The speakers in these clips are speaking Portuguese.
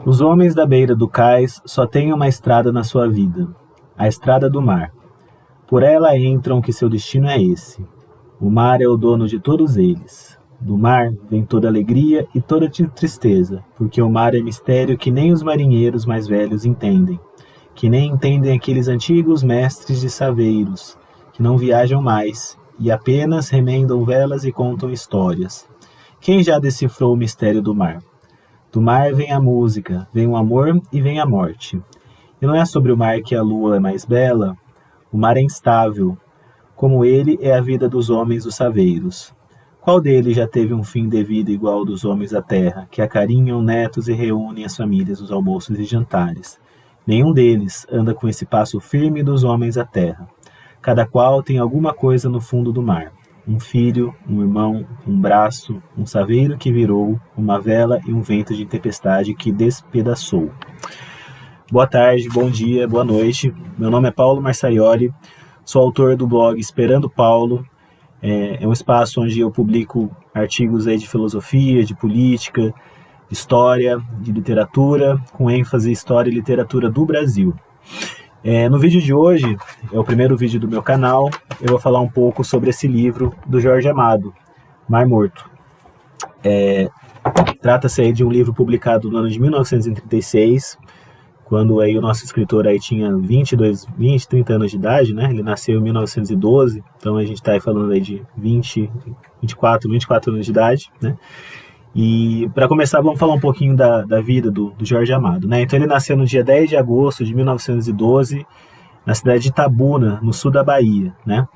Os homens da beira do cais só têm uma estrada na sua vida, a estrada do mar. Por ela entram que seu destino é esse. O mar é o dono de todos eles. Do mar vem toda alegria e toda tristeza, porque o mar é mistério que nem os marinheiros mais velhos entendem, que nem entendem aqueles antigos mestres de saveiros, que não viajam mais e apenas remendam velas e contam histórias. Quem já decifrou o mistério do mar? Do mar vem a música, vem o amor e vem a morte. E não é sobre o mar que a lua é mais bela? O mar é instável, como ele é a vida dos homens dos saveiros. Qual deles já teve um fim de vida igual ao dos homens da terra, que acarinham netos e reúnem as famílias nos almoços e jantares? Nenhum deles anda com esse passo firme dos homens da terra. Cada qual tem alguma coisa no fundo do mar. Um filho, um irmão, um braço, um saveiro que virou, uma vela e um vento de tempestade que despedaçou. Boa tarde, bom dia, boa noite. Meu nome é Paulo Marsaioli, sou autor do blog Esperando Paulo. É um espaço onde eu publico artigos aí de filosofia, de política, de história, de literatura, com ênfase em história e literatura do Brasil. No vídeo de hoje, é o primeiro vídeo do meu canal, eu vou falar um pouco sobre esse livro do Jorge Amado, Mar Morto. Trata-se aí de um livro publicado no ano de 1936, quando aí o nosso escritor aí tinha 20, 30 anos de idade, né? Ele nasceu em 1912, então a gente está aí falando aí de 24 anos de idade, né? E para começar, vamos falar um pouquinho da vida do Jorge Amado, né? Então ele nasceu no dia 10 de agosto de 1912, na cidade de Itabuna, no sul da Bahia, né?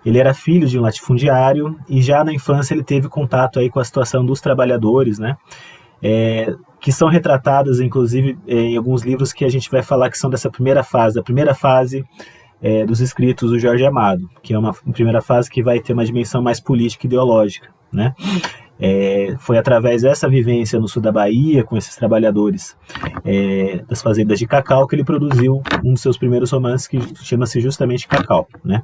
Ele era filho de um latifundiário e já na infância ele teve contato aí com a situação dos trabalhadores, né? Que são retratadas, inclusive, em alguns livros que a gente vai falar que são dessa primeira fase, dos escritos do Jorge Amado, que é uma primeira fase que vai ter uma dimensão mais política e ideológica, né? Foi através dessa vivência no sul da Bahia, com esses trabalhadores das fazendas de cacau, que ele produziu um dos seus primeiros romances, que chama-se justamente Cacau, né?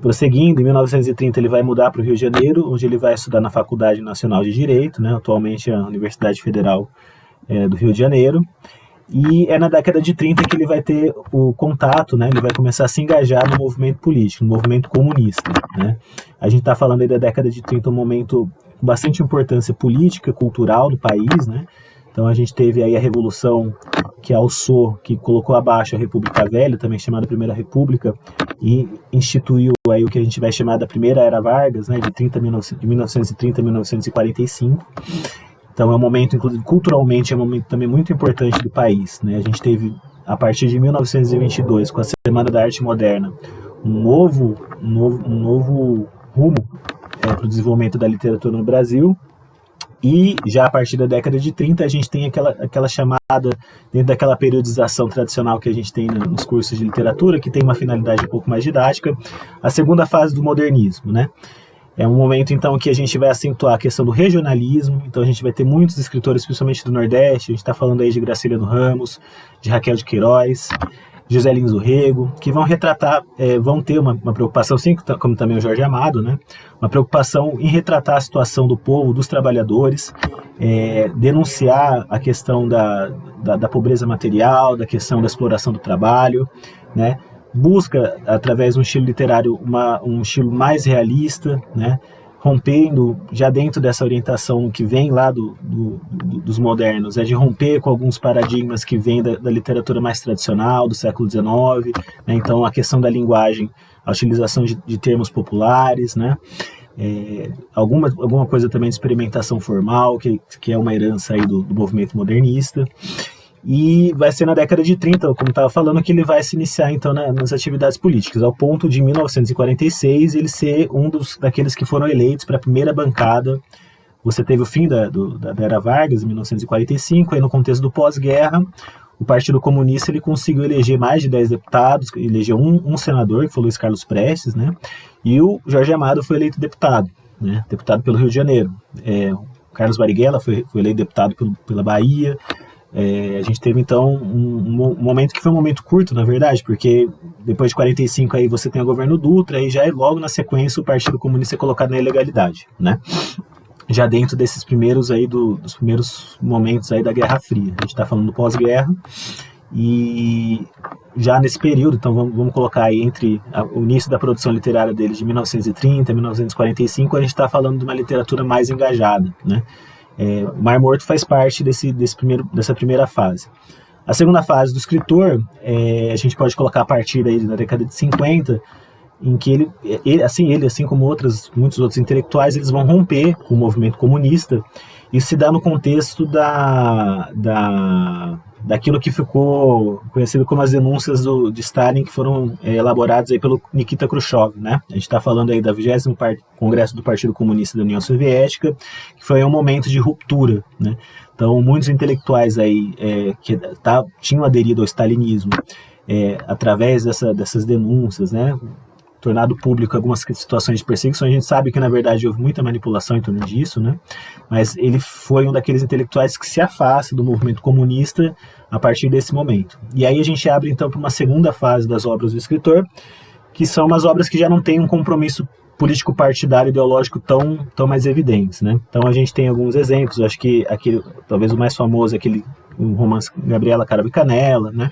Prosseguindo, em 1930 ele vai mudar para o Rio de Janeiro, onde ele vai estudar na Faculdade Nacional de Direito, né, atualmente a Universidade Federal do Rio de Janeiro, e é na década de 30 que ele vai ter o contato, né, ele vai começar a se engajar no movimento político, no movimento comunista, né. A gente está falando aí da década de 30, um momento com bastante importância política, cultural no país, né. Então a gente teve aí a Revolução que alçou, que colocou abaixo a República Velha, também chamada Primeira República, e instituiu aí o que a gente vai chamar da Primeira Era Vargas, né, de 1930 a 1945. Então é um momento, inclusive culturalmente, é um momento também muito importante do país, né. A gente teve, a partir de 1922, com a Semana da Arte Moderna, um novo rumo para o desenvolvimento da literatura no Brasil. E já a partir da década de 30 a gente tem aquela chamada, dentro daquela periodização tradicional que a gente tem nos cursos de literatura, que tem uma finalidade um pouco mais didática, a segunda fase do modernismo, né? É um momento então que a gente vai acentuar a questão do regionalismo, então a gente vai ter muitos escritores, principalmente do Nordeste, a gente está falando aí de Graciliano Ramos, de Raquel de Queiroz, José Lins do Rego, que vão retratar, vão ter uma preocupação, assim como também o Jorge Amado, né? Uma preocupação em retratar a situação do povo, dos trabalhadores, denunciar a questão da pobreza material, da questão da exploração do trabalho, né? Busca, através de um estilo literário, um estilo mais realista, né? Rompendo, já dentro dessa orientação que vem lá dos modernos, de romper com alguns paradigmas que vêm da literatura mais tradicional, do século XIX, né? Então a questão da linguagem, a utilização de termos populares, né? Alguma coisa também de experimentação formal, que é uma herança aí do movimento modernista. E vai ser na década de 30, como estava falando, que ele vai se iniciar então nas atividades políticas, ao ponto de 1946 ele ser daqueles que foram eleitos para a primeira bancada. Você teve o fim da Era Vargas, em 1945, aí no contexto do pós-guerra, o Partido Comunista ele conseguiu eleger mais de 10 deputados, elegeu um senador, que foi o Luiz Carlos Prestes, né? E o Jorge Amado foi eleito deputado, né? Deputado pelo Rio de Janeiro. O Carlos Marighella foi eleito deputado pela Bahia. A gente teve então um momento que foi um momento curto, na verdade, porque depois de 45 aí você tem o governo Dutra e já logo na sequência o Partido Comunista é colocado na ilegalidade, né? já dentro desses primeiros aí dos primeiros momentos aí da Guerra Fria. A gente está falando do pós-guerra e já nesse período, então vamos colocar aí entre o início da produção literária dele de 1930 a 1945, a gente está falando de uma literatura mais engajada, né? O Mar Morto faz parte dessa primeira fase. A segunda fase do escritor, a gente pode colocar a partir aí da década de 50, em que ele assim como muitos outros intelectuais, eles vão romper com o movimento comunista. Isso se dá no contexto daquilo que ficou conhecido como as denúncias de Stalin, que foram elaboradas aí pelo Nikita Khrushchev, né? A gente está falando aí da 20º Congresso do Partido Comunista da União Soviética, que foi um momento de ruptura, né? Então, muitos intelectuais aí que tinham aderido ao stalinismo através dessas denúncias, né? Tornado público algumas situações de perseguição. A gente sabe que, na verdade, houve muita manipulação em torno disso, né? Mas ele foi um daqueles intelectuais que se afasta do movimento comunista a partir desse momento. E aí a gente abre, então, para uma segunda fase das obras do escritor, que são umas obras que já não têm um compromisso político partidário ideológico tão mais evidentes, né? Então a gente tem alguns exemplos. Eu acho que talvez o mais famoso é um romance Gabriela Cravo e Canela, né?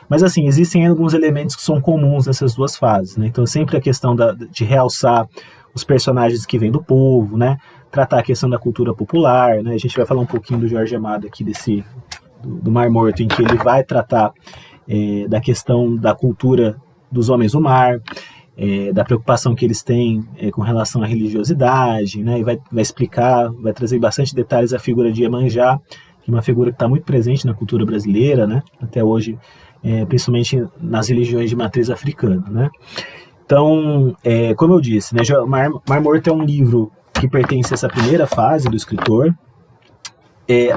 Mas assim, existem alguns elementos que são comuns nessas duas fases, né? Então sempre a questão de realçar os personagens que vêm do povo, né? Tratar a questão da cultura popular, né? A gente vai falar um pouquinho do Jorge Amado aqui do Mar Morto, em que ele vai tratar da questão da cultura dos homens do mar, da preocupação que eles têm com relação à religiosidade, né? E vai explicar, vai trazer bastante detalhes a figura de Iemanjá, que é uma figura que está muito presente na cultura brasileira, né? Até hoje, principalmente nas religiões de matriz africana, né? Então, como eu disse, né, Mar Morto é um livro que pertence a essa primeira fase do escritor.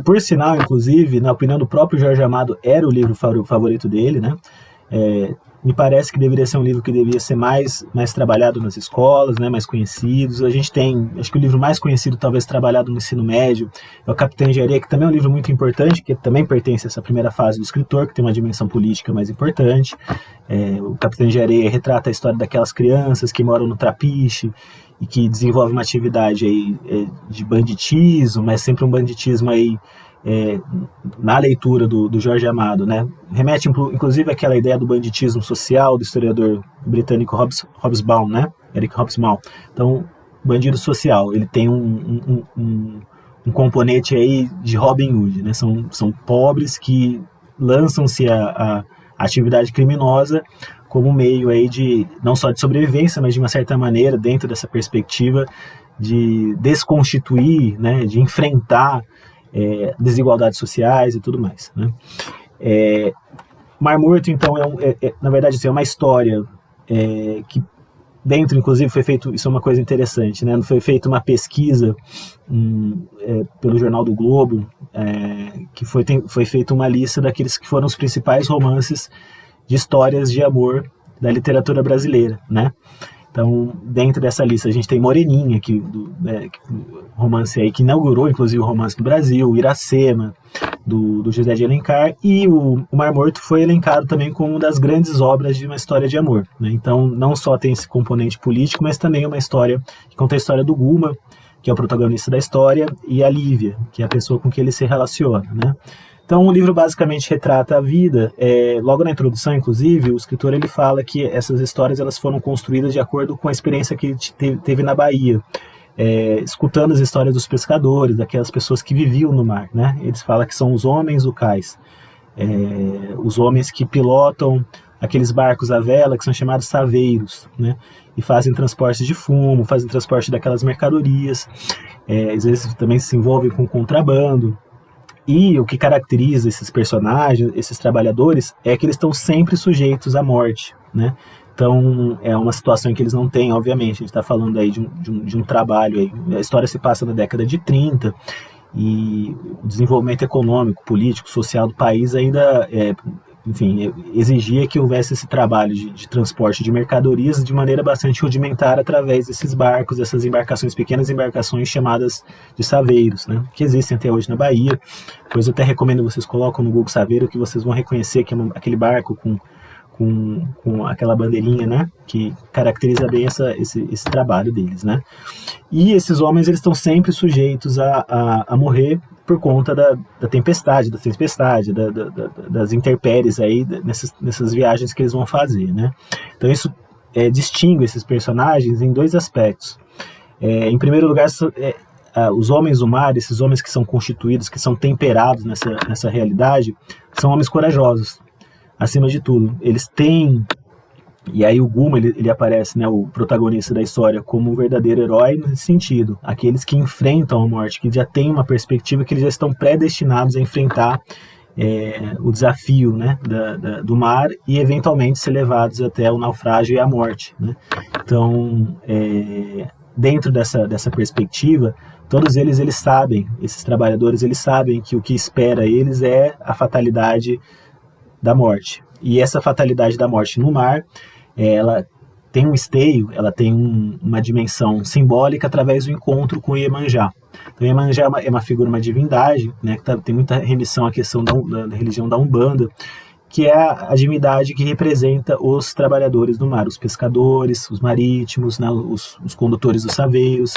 Por sinal, inclusive, na opinião do próprio Jorge Amado, era o livro favorito dele, né? Me parece que deveria ser um livro que deveria ser mais trabalhado nas escolas, né, mais conhecidos. A gente tem, acho que o livro mais conhecido, talvez trabalhado no ensino médio, é o Capitã de Areia, que também é um livro muito importante, que também pertence a essa primeira fase do escritor, que tem uma dimensão política mais importante. O Capitã de Areia retrata a história daquelas crianças que moram no Trapiche e que desenvolvem uma atividade aí, de banditismo, mas sempre um banditismo aí, na leitura do Jorge Amado, né? Remete inclusive àquela ideia do banditismo social do historiador britânico Hobsbawm, né? Eric Hobsbawm. Então, bandido social, ele tem um componente aí de Robin Hood, né? São pobres que lançam-se a atividade criminosa como meio aí de, não só de sobrevivência, mas de uma certa maneira, dentro dessa perspectiva de desconstituir, né? De enfrentar desigualdades sociais e tudo mais, né? Mar Morto, então, na verdade, assim, é uma história que dentro, inclusive, foi feito, isso é uma coisa interessante, né? Foi feita uma pesquisa pelo Jornal do Globo, que foi feita uma lista daqueles que foram os principais romances de histórias de amor da literatura brasileira, né? Então, dentro dessa lista, a gente tem Moreninha, romance aí que inaugurou, inclusive, o romance do Brasil, Iracema, do José de Alencar, e o Mar Morto foi elencado também como uma das grandes obras de uma história de amor, né? Então, não só tem esse componente político, mas também é uma história que conta a história do Guma, que é o protagonista da história, e a Lívia, que é a pessoa com quem ele se relaciona, né? Então, o livro basicamente retrata a vida. Logo na introdução, inclusive, o escritor ele fala que essas histórias elas foram construídas de acordo com a experiência que ele teve na Bahia, escutando as histórias dos pescadores, daquelas pessoas que viviam no mar, né? Eles falam que são os homens do cais, os homens que pilotam aqueles barcos à vela que são chamados saveiros, né? E fazem transporte de fumo, fazem transporte daquelas mercadorias, às vezes também se envolvem com contrabando. E o que caracteriza esses personagens, esses trabalhadores, é que eles estão sempre sujeitos à morte, né? Então, é uma situação em que eles não têm, obviamente, a gente está falando aí de um trabalho, aí. A história se passa na década de 30, e o desenvolvimento econômico, político, social do país ainda, exigia que houvesse esse trabalho de transporte de mercadorias de maneira bastante rudimentar através desses barcos, dessas embarcações, pequenas embarcações chamadas de saveiros, né, que existem até hoje na Bahia. Pois eu até recomendo que vocês colocam no Google Saveiro, que vocês vão reconhecer que é aquele barco com com aquela bandeirinha, né, que caracteriza bem esse trabalho deles, né. E esses homens, eles estão sempre sujeitos a morrer por conta da tempestade, das intempéries aí, nessas viagens que eles vão fazer, né. Então isso distingue esses personagens em dois aspectos. Em primeiro lugar, os homens do mar, esses homens que são constituídos, que são temperados nessa realidade, são homens corajosos, acima de tudo. Eles têm... E aí o Guma, ele aparece, né, o protagonista da história, como um verdadeiro herói nesse sentido. Aqueles que enfrentam a morte, que já têm uma perspectiva que eles já estão predestinados a enfrentar o desafio, né, do mar e eventualmente ser levados até o naufrágio e a morte, né? Então, dentro dessa perspectiva, todos eles sabem, esses trabalhadores, eles sabem que o que espera eles é a fatalidade da morte. E essa fatalidade da morte no mar, ela tem um esteio, ela tem uma dimensão simbólica através do encontro com Iemanjá. Então, Iemanjá é uma figura, uma divindade, né, que tem muita remissão à questão da religião da Umbanda, que é a divindade que representa os trabalhadores do mar, os pescadores, os marítimos, né, os condutores dos saveiros.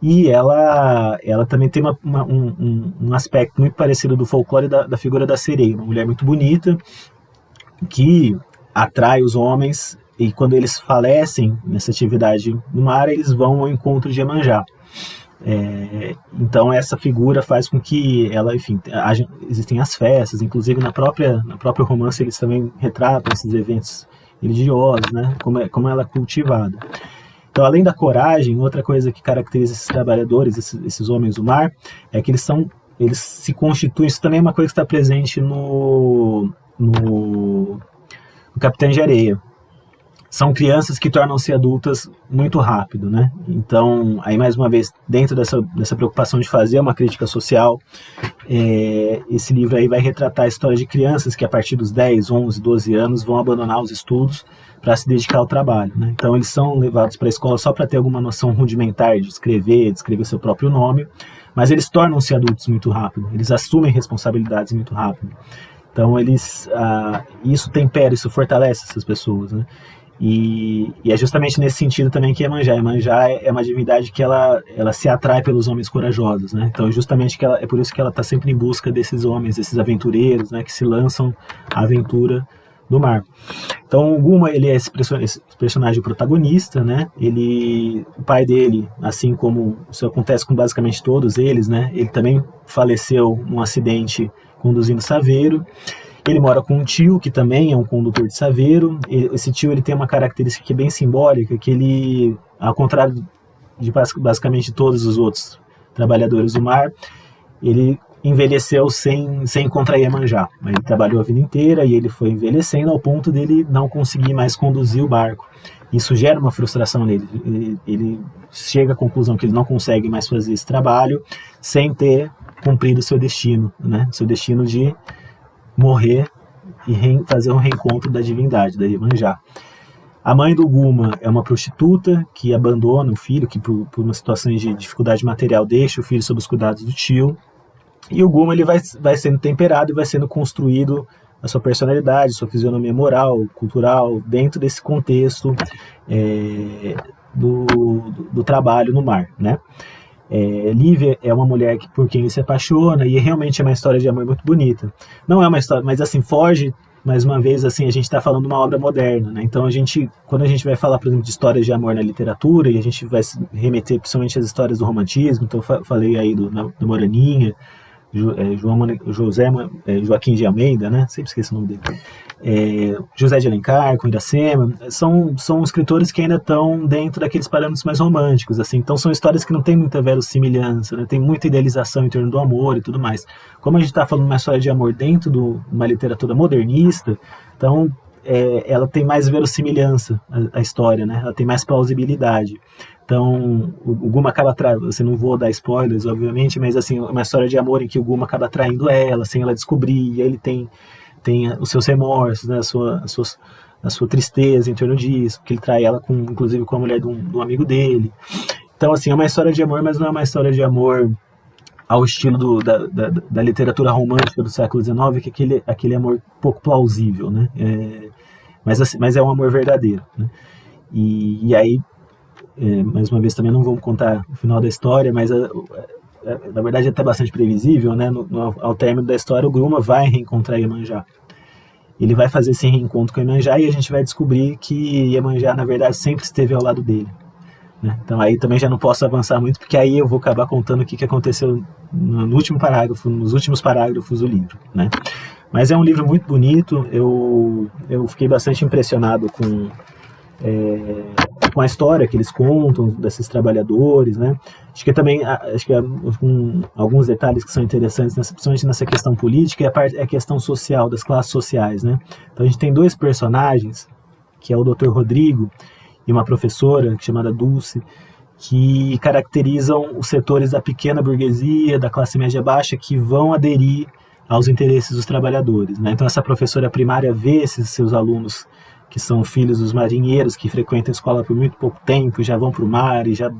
E ela também tem um aspecto muito parecido do folclore da figura da sereia, uma mulher muito bonita, que atrai os homens, e quando eles falecem nessa atividade no mar, eles vão ao encontro de Iemanjá. Então essa figura faz com que ela, enfim, existem as festas, inclusive no próprio romance eles também retratam esses eventos religiosos, né, como ela é cultivada. Então, além da coragem, outra coisa que caracteriza esses trabalhadores, esses homens do mar, é que eles se constituem, isso também é uma coisa que está presente no Capitã de Areia. São crianças que tornam-se adultas muito rápido, né? Então, aí mais uma vez, dentro dessa preocupação de fazer uma crítica social, esse livro aí vai retratar a história de crianças que a partir dos 10, 11, 12 anos vão abandonar os estudos para se dedicar ao trabalho, né? Então, eles são levados para a escola só para ter alguma noção rudimentar de escrever seu próprio nome, mas eles tornam-se adultos muito rápido, eles assumem responsabilidades muito rápido. Então, isso tempera, isso fortalece essas pessoas, né? E é justamente nesse sentido também que Iemanjá é uma divindade que ela se atrai pelos homens corajosos, né? Então justamente é por isso que ela está sempre em busca desses homens, desses aventureiros, né, que se lançam à aventura do mar. Então o Guma, ele é esse personagem protagonista, né? O pai dele, assim como isso acontece com basicamente todos eles, né? Ele também faleceu num acidente conduzindo saveiro. Ele mora com um tio, que também é um condutor de saveiro. Esse tio, ele tem uma característica que é bem simbólica, que ele, ao contrário de basicamente todos os outros trabalhadores do mar, ele envelheceu sem encontrar Iemanjá. Ele trabalhou a vida inteira e ele foi envelhecendo ao ponto dele não conseguir mais conduzir o barco. Isso gera uma frustração nele. Ele chega à conclusão que ele não consegue mais fazer esse trabalho sem ter cumprido seu destino, né? Seu destino de morrer e fazer um reencontro da divindade, da Iemanjá. A mãe do Guma é uma prostituta que abandona o filho, que por uma situação de dificuldade material deixa o filho sob os cuidados do tio. E o Guma, ele vai sendo temperado e vai sendo construído a sua personalidade, sua fisionomia moral, cultural, dentro desse contexto do trabalho no mar, né? Lívia é uma mulher por quem ele se apaixona e realmente é uma história de amor muito bonita. Não é uma história, mas assim, foge, mais uma vez, assim, a gente está falando de uma obra moderna, né? Então quando a gente vai falar, por exemplo, de histórias de amor na literatura, e a gente vai se remeter principalmente às histórias do romantismo, então eu falei aí do Moraninha, Joaquim de Almeida, né? Sempre esqueço o nome dele. José de Alencar, com Iracema, são escritores que ainda estão dentro daqueles parâmetros mais românticos, assim. Então são histórias que não tem muita verossimilhança, né? Tem muita idealização em torno do amor e tudo mais. Como a gente está falando de uma história de amor dentro de uma literatura modernista, então ela tem mais verossimilhança, a história, né? Ela tem mais plausibilidade. Então, o Guma acaba você não vou dar spoilers, obviamente, mas assim, uma história de amor em que o Guma acaba traindo ela, sem ela descobrir, e ele tem os seus remorsos, né, a sua tristeza em torno disso, porque ele trai ela inclusive com a mulher de um amigo dele. Então, assim, é uma história de amor, mas não é uma história de amor ao estilo da literatura romântica do século XIX, que é aquele amor pouco plausível, né? mas é um amor verdadeiro, né? E aí, mais uma vez, também não vamos contar o final da história, mas na verdade é até bastante previsível, né? Ao término da história, o Gruma vai reencontrar Iemanjá. Ele vai fazer esse reencontro com Iemanjá e a gente vai descobrir que Iemanjá, na verdade, sempre esteve ao lado dele, né? Então aí também já não posso avançar muito, porque aí eu vou acabar contando o que aconteceu no último parágrafo, nos últimos parágrafos do livro, né? Mas é um livro muito bonito, eu fiquei bastante impressionado com a história que eles contam desses trabalhadores, né? Acho que também alguns detalhes que são interessantes, principalmente nessa questão política, é a questão social, das classes sociais, né? Então a gente tem dois personagens, que é o Dr. Rodrigo e uma professora chamada Dulce, que caracterizam os setores da pequena burguesia, da classe média baixa, que vão aderir aos interesses dos trabalhadores, né? Então essa professora primária vê esses seus alunos que são filhos dos marinheiros, que frequentam a escola por muito pouco tempo, já vão para o mar e já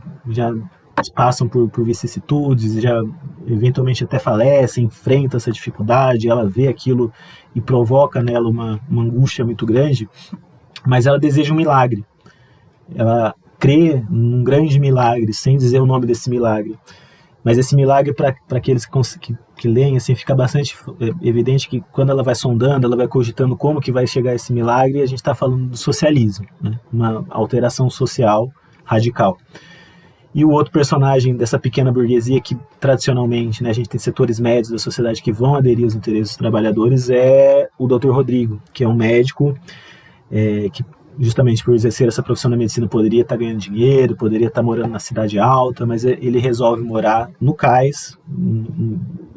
passam por vicissitudes, já eventualmente até falecem, enfrentam essa dificuldade, ela vê aquilo e provoca nela uma angústia muito grande, mas ela deseja um milagre. Ela crê num grande milagre, sem dizer o nome desse milagre. Mas esse milagre, para aqueles que leem, assim, fica bastante evidente que quando ela vai sondando, ela vai cogitando como que vai chegar esse milagre, e a gente está falando do socialismo, né? Uma alteração social radical. E o outro personagem dessa pequena burguesia que, tradicionalmente, né, a gente tem setores médios da sociedade que vão aderir aos interesses dos trabalhadores, é o Dr. Rodrigo, que é um médico que, justamente por exercer essa profissão da medicina, poderia estar ganhando dinheiro, poderia estar morando na cidade alta, mas ele resolve morar no cais,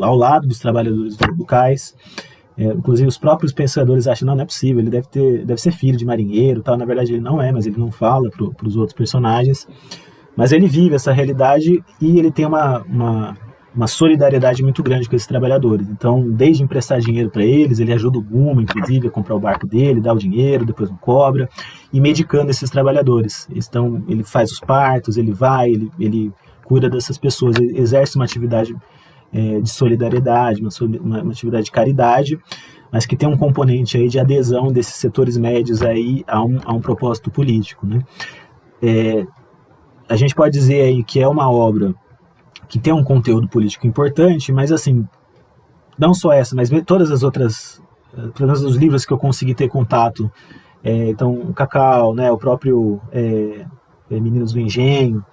ao lado dos trabalhadores do cais. Inclusive os próprios pensadores acham, não é possível, ele deve ser filho de marinheiro, tal. Na verdade ele não é, mas ele não fala para os outros personagens. Mas ele vive essa realidade e ele tem uma solidariedade muito grande com esses trabalhadores. Então, desde emprestar dinheiro para eles, ele ajuda o Guma, inclusive, a comprar o barco dele, dá o dinheiro, depois não cobra, e medicando esses trabalhadores. Então, ele faz os partos, ele ele cuida dessas pessoas, ele exerce uma atividade de solidariedade, uma atividade de caridade, mas que tem um componente aí de adesão desses setores médios aí a um propósito político, né? A gente pode dizer aí que é uma obra que tem um conteúdo político importante, mas assim, não só essa, mas todas as outras, pelo menos os livros que eu consegui ter contato, então o Cacau, né, o próprio Meninos do Engenho,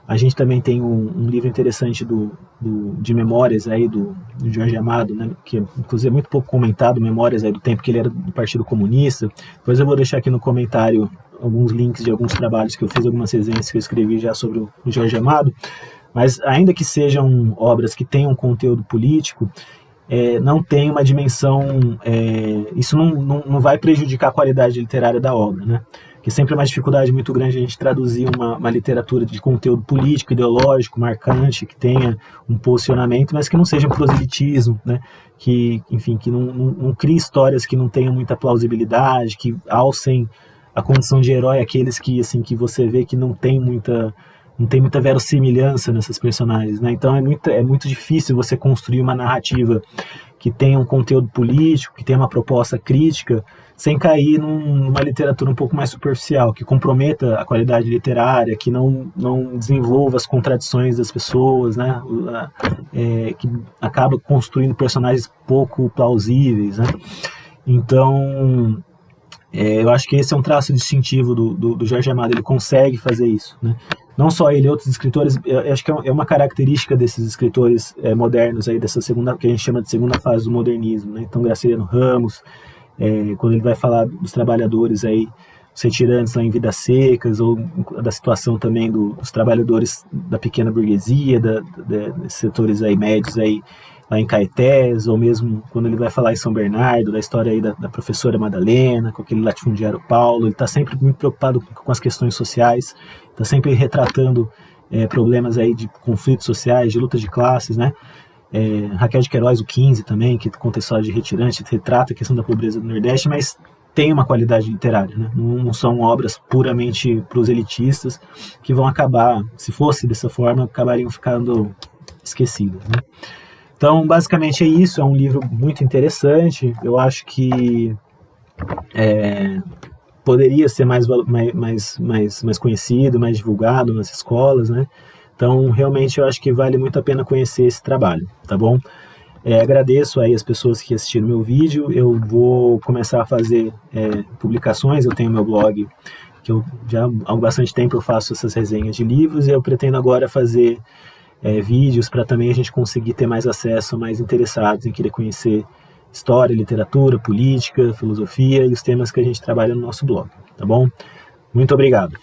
a gente também tem um livro interessante de memórias aí do Jorge Amado, né, que inclusive é muito pouco comentado, memórias aí do tempo que ele era do Partido Comunista. Depois eu vou deixar aqui no comentário alguns links de alguns trabalhos que eu fiz, algumas resenhas que eu escrevi já sobre o Jorge Amado. Mas ainda que sejam obras que tenham conteúdo político, não tem uma dimensão, isso não vai prejudicar a qualidade literária da obra, né? Porque sempre é uma dificuldade muito grande a gente traduzir uma literatura de conteúdo político, ideológico, marcante, que tenha um posicionamento, mas que não seja um proselitismo, né? Que, enfim, que não crie histórias que não tenham muita plausibilidade, que alcem a condição de herói aqueles que, assim, que você vê que não tem muita verossimilhança nessas personagens, né? Então é muito difícil você construir uma narrativa que tenha um conteúdo político, que tenha uma proposta crítica, sem cair numa literatura um pouco mais superficial, que comprometa a qualidade literária, que não desenvolva as contradições das pessoas, né? Que acaba construindo personagens pouco plausíveis, né? Então, eu acho que esse é um traço distintivo do Jorge Amado, ele consegue fazer isso, né? Não só ele, outros escritores, eu acho que é uma característica desses escritores modernos, aí, dessa segunda, que a gente chama de segunda fase do modernismo, né? Então, Graciliano Ramos, quando ele vai falar dos trabalhadores aí, os retirantes lá em Vidas Secas, ou da situação também dos trabalhadores da pequena burguesia, desses setores aí médios aí, lá em Caetés, ou mesmo quando ele vai falar em São Bernardo, da história aí da professora Madalena, com aquele latifundiário Paulo, ele está sempre muito preocupado com as questões sociais, está sempre retratando problemas aí de conflitos sociais, de luta de classes, né? Raquel de Queiroz, o 15 também, que conta a história de retirante, retrata a questão da pobreza do Nordeste, mas tem uma qualidade literária, né? Não são obras puramente proselitistas que vão acabar, se fosse dessa forma, acabariam ficando esquecidas, né? Então, basicamente é isso, é um livro muito interessante, eu acho que poderia ser mais conhecido, mais divulgado nas escolas, né? Então, realmente, eu acho que vale muito a pena conhecer esse trabalho, tá bom? Agradeço aí as pessoas que assistiram meu vídeo. Eu vou começar a fazer publicações. Eu tenho meu blog, que eu já há bastante tempo eu faço essas resenhas de livros, e eu pretendo agora fazer vídeos para também a gente conseguir ter mais acesso a mais interessados em querer conhecer história, literatura, política, filosofia e os temas que a gente trabalha no nosso blog, tá bom? Muito obrigado.